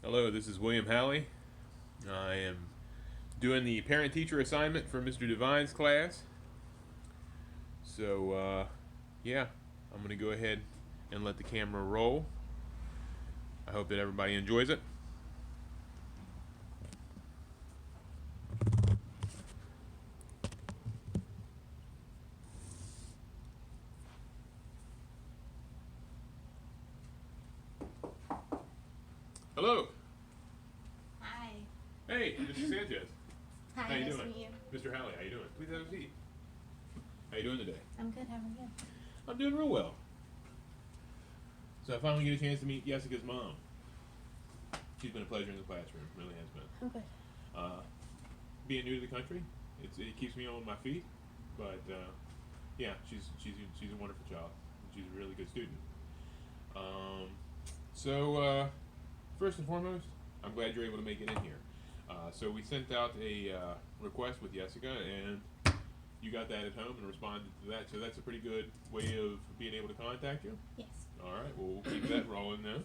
Hello, this is William Halley. I am doing the parent teacher assignment for Mr. Devine's class. So, yeah, I'm going to go ahead and let the camera roll. I hope that everybody enjoys it. Hello. Hi. Hey, Mr. Sanchez. Hi, How you nice doing? to meet you. Mr. Halley, how you doing? Please have a seat. How you doing today? I'm good, how are you? I'm doing real well. So I finally get a chance to meet Jessica's mom. She's been a pleasure in the classroom, really has been. I'm good. Uh, Being new to the country, it keeps me on my feet, but yeah, she's a wonderful child. She's a really good student. Um, so first and foremost, I'm glad you're able to make it in here. So we sent out a request with Jessica, and you got that at home and responded to that. So that's a pretty good way of being able to contact you. Yes. All right, well we'll keep that rolling then.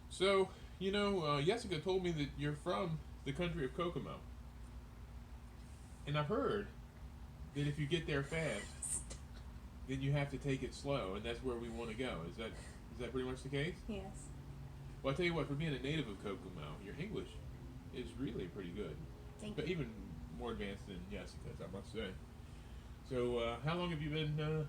So Jessica told me that you're from the country of Kokomo, and I've heard that if you get there fast, then you have to take it slow, and that's where we want to go. Is that pretty much the case? Yes. Well, I tell you what, for being a native of Kokomo, your English is really pretty good, Thank but you. even more advanced than Jessica's, I must say. So, how long have you been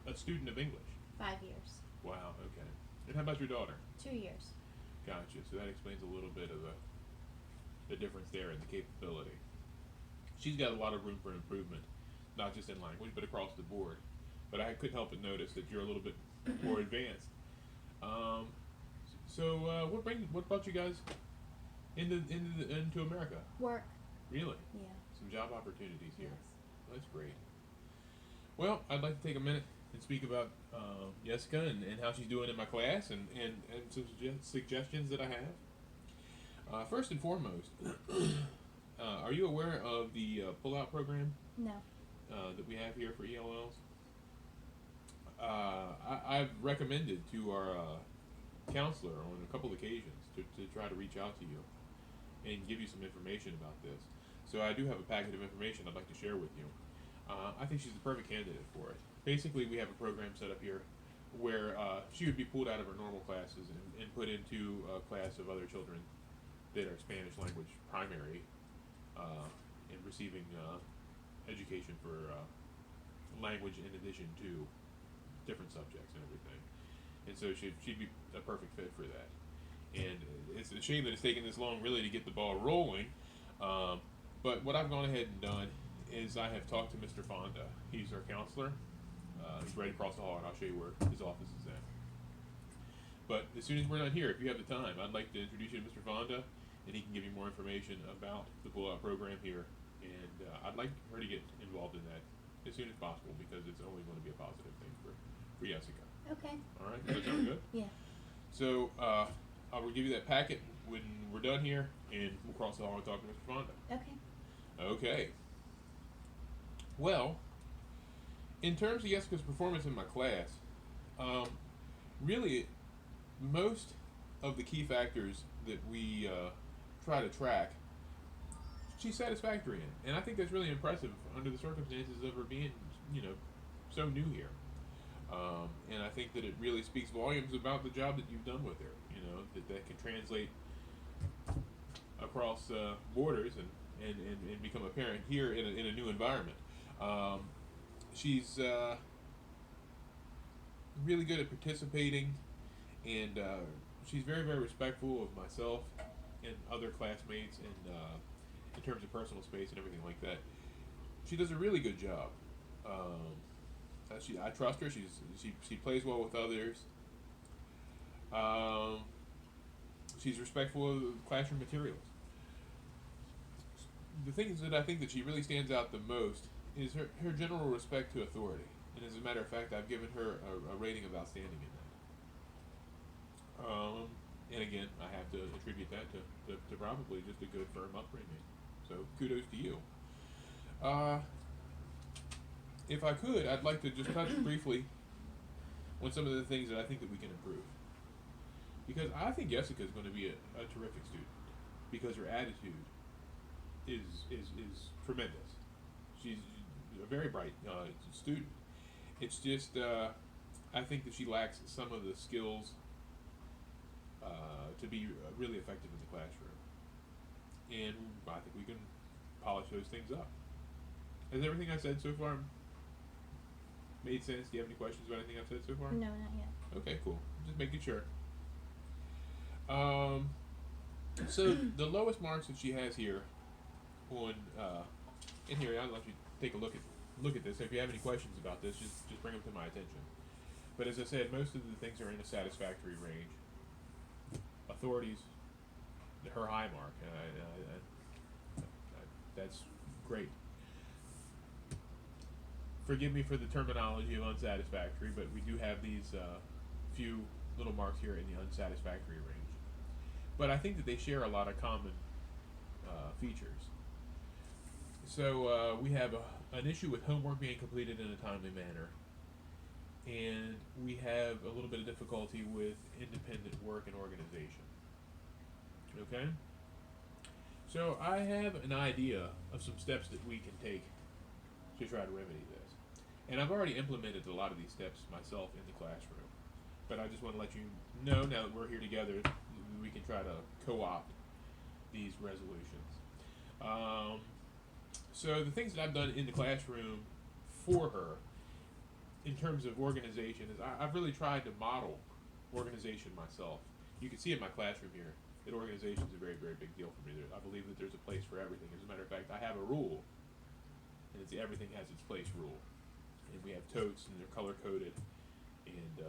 a student of English? 5 years. Wow. Okay. And how about your daughter? 2 years. Gotcha. So that explains a little bit of the difference there in the capability. She's got a lot of room for improvement, not just in language, but across the board. But I couldn't help but notice that you're a little bit more advanced. Um, what brought you guys into America? Work. Really? Yeah. Some job opportunities here. Yes. That's great. Well, I'd like to take a minute and speak about Jessica and how she's doing in my class and some suggestions that I have. First and foremost, are you aware of the pull-out program No. that we have here for ELLs? I've recommended to our counselor on a couple occasions to try to reach out to you and give you some information about this. So I do have a packet of information I'd like to share with you. I think she's the perfect candidate for it. Basically, we have a program set up here where she would be pulled out of her normal classes and put into a class of other children that are Spanish language primary and receiving education for language in addition to different subjects and everything. And so she'd be a perfect fit for that. And it's a shame that it's taken this long, really, to get the ball rolling. Um, but what I've gone ahead and done is I have talked to Mr. Fonda. He's our counselor. He's right across the hall, and I'll show you where his office is at. But as soon as we're done here, if you have the time, I'd like to introduce you to Mr. Fonda, and he can give you more information about the Pull-Out program here. And I'd like her to get involved in that as soon as possible because it's only going to be a positive thing for Jessica. Okay. All right, does that sound good? Yeah. So I will give you that packet when we're done here, and we'll cross the hall and talk to Mr. Fonda. Okay. Okay. Well, in terms of Jessica's performance in my class, um, really, most of the key factors that we try to track, she's satisfactory in, and I think that's really impressive under the circumstances of her being, so new here. And I think that it really speaks volumes about the job that you've done with her. That can translate across borders and become a parent here in a new environment. Um, she's really good at participating, and she's very, very respectful of myself and other classmates, and in terms of personal space and everything like that. She does a really good job. Um, I trust her. She plays well with others. Um, she's respectful of classroom materials. The things that I think that she really stands out the most is her general respect to authority. And as a matter of fact, I've given her a rating of outstanding in that. And again, I have to attribute that to probably just a good, firm upbringing. So kudos to you. Uh, if I could, I'd like to just touch briefly on some of the things that I think that we can improve. because I think Jessica is going to be a terrific student because her attitude is tremendous. She's a very bright student. It's just I think that she lacks some of the skills to be really effective in the classroom, and I think we can polish those things up. Has everything I said so far made sense? Do you have any questions about anything I've said so far? No, not yet. Okay, cool. Just making sure. Um, so the lowest marks that she has here on in here, I'll let you take a look at this. If you have any questions about this, just bring them to my attention. But as I said, most of the things are in a satisfactory range. Authorities, her high mark, that's great. Forgive me for the terminology of unsatisfactory, but we do have these few little marks here in the unsatisfactory range. But I think that they share a lot of common features. So we have an issue with homework being completed in a timely manner, and we have a little bit of difficulty with independent work and organization. Okay? So I have an idea of some steps that we can take to try to remedy this. And I've already implemented a lot of these steps myself in the classroom. But I just want to let you know, now that we're here together, we can try to co-opt these resolutions. So the things that I've done in the classroom for her in terms of organization is I've really tried to model organization myself. You can see in my classroom here that organization is a very, very big deal for me. I believe that there's a place for everything. As a matter of fact, I have a rule, and it's the everything has its place rule. And we have totes, and they're color coded, and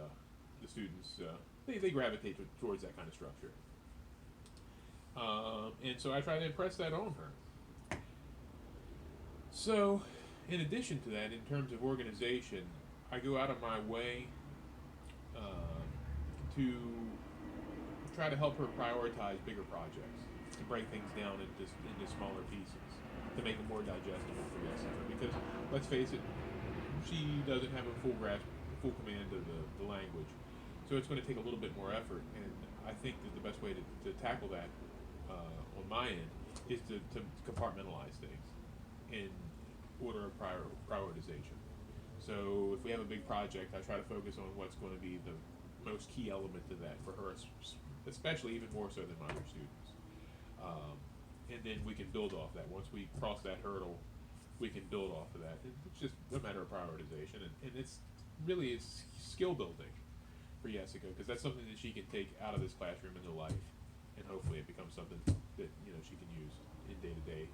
the students they gravitate towards that kind of structure. And so I try to impress that on her. So, in addition to that, in terms of organization, I go out of my way to try to help her prioritize bigger projects, to break things down into smaller pieces, to make them more digestible for Jessica. Because, let's face it, she doesn't have a full grasp, full command of the language. So it's going to take a little bit more effort, and I think that the best way to tackle that on my end is to compartmentalize things in order of prioritization. So if we have a big project, I try to focus on what's going to be the most key element to that for her, especially even more so than my other students. And then we can build off that. Once we cross that hurdle, we can build off of that. It's just a matter of prioritization, and it's really skill building for Jessica, because that's something that she can take out of this classroom into life, and hopefully it becomes something that she can use in day-to-day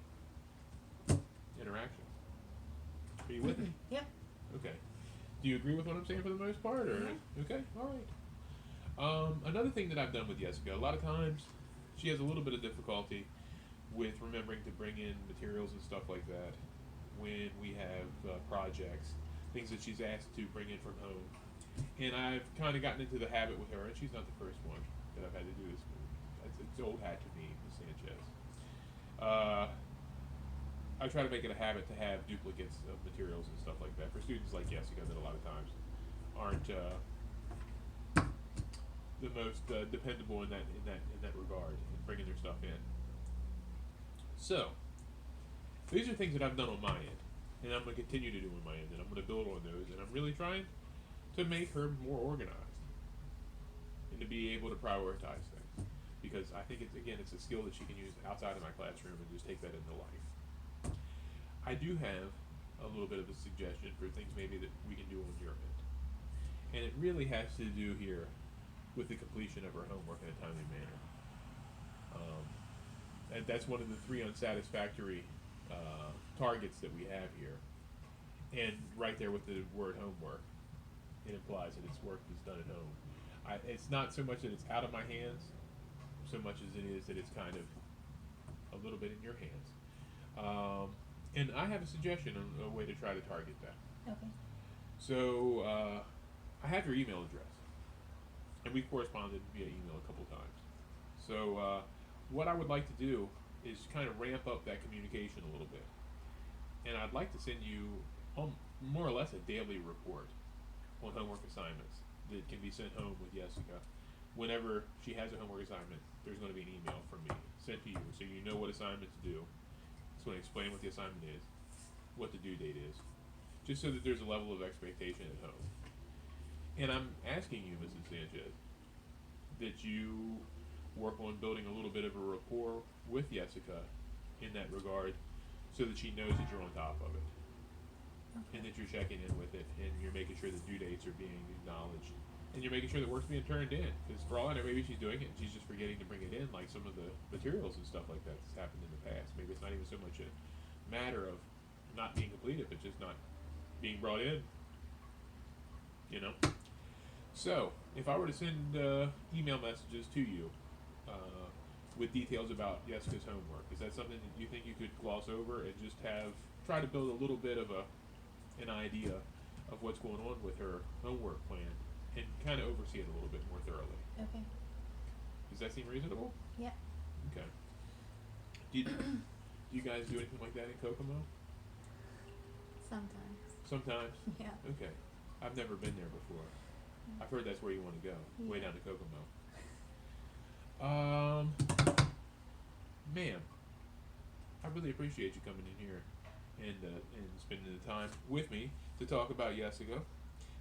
interactions. Are you with me? Yep. Okay. Do you agree with what I'm saying for the most part, or okay? All right. Another thing that I've done with Jessica, a lot of times she has a little bit of difficulty with remembering to bring in materials and stuff like that when we have projects, things that she's asked to bring in from home. And I've kind of gotten into the habit with her, and she's not the first one that I've had to do this with. It's old hat to me, Ms. Sanchez. I try to make it a habit to have duplicates of materials and stuff like that for students like Jessica that a lot of times aren't the most dependable in that regard in bringing their stuff in. So these are things that I've done on my end, and I'm going to continue to do on my end, and I'm going to build on those, and I'm really trying to make her more organized and to be able to prioritize things, because I think it's a skill that she can use outside of my classroom and just take that into life. I do have a little bit of a suggestion for things maybe that we can do on your end, and it really has to do here with the completion of her homework in a timely manner. And that's one of the 3 unsatisfactory targets that we have here, and right there with the word homework, it implies that it's work that's done at home. It's not so much that it's out of my hands, so much as it is that it's kind of a little bit in your hands. And I have a suggestion on a way to try to target that. Okay. So I have your email address, and we corresponded via email a couple times. So what I would like to do is kind of ramp up that communication a little bit, and I'd like to send you more or less a daily report on homework assignments that can be sent home with Jessica whenever she has a homework assignment, there's going to be an email from me sent to you, so you know what assignment to do. It's going to explain what the assignment is, what the due date is, just so that there's a level of expectation at home. And I'm asking you, Mrs. Sanchez, that you work on building a little bit of a rapport with Jessica in that regard, so that she knows that you're on top of it, and that you're checking in with it, and you're making sure that due dates are being acknowledged, and you're making sure that work's being turned in. Because for all I know, maybe she's doing it and she's just forgetting to bring it in, like some of the materials and stuff like that that's happened in the past. Maybe it's not even so much a matter of not being completed, but just not being brought in. You know. So, if I were to send email messages to you with details about Jessica's homework, is that something that you think you could gloss over and just try to build a little bit of an idea of what's going on with her homework plan and kind of oversee it a little bit more thoroughly? Okay. Does that seem reasonable? Yep. Okay. Do you guys do anything like that in Kokomo? Sometimes. Sometimes? Yeah. Okay. I've never been there before. I've heard that's where you want to go, way Yeah. down to Kokomo. Ma'am, I really appreciate you coming in here and spending the time with me to talk about Jessica.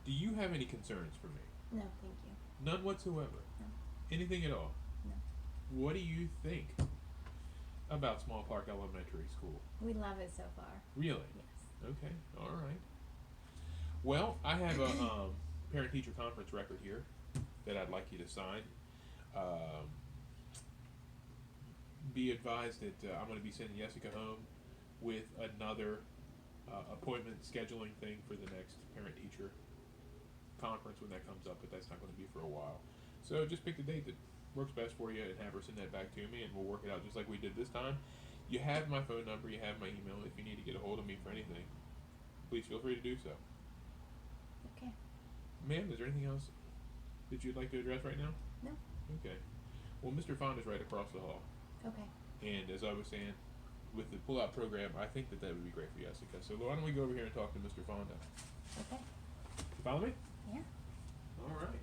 Do you have any concerns for me? No, thank you. None whatsoever. No. Anything at all? No. What do you think about Small Park Elementary School? We love it so far. Really? Yes. Okay. All right. Well, I have a parent-teacher conference record here that I'd like you to sign. Be advised that I'm going to be sending Jessica home with another appointment scheduling thing for the next parent-teacher conference when that comes up, but that's not going to be for a while. So just pick the date that works best for you and have her send that back to me, and we'll work it out just like we did this time. You have my phone number, you have my email. If you need to get a hold of me for anything, please feel free to do so. Okay. Ma'am, is there anything else that you'd like to address right now? No. Okay. Well, Mr. Fonda's right across the hall. Okay. And as I was saying, with the pull-out program, I think that would be great for Jessica. So why don't we go over here and talk to Mr. Fonda? Okay. You follow me? Yeah. All right.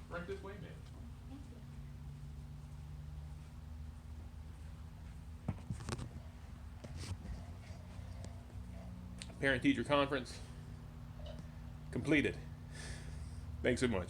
Right this way, ma'am. Thank you. Parent-teacher conference completed. Thanks so much.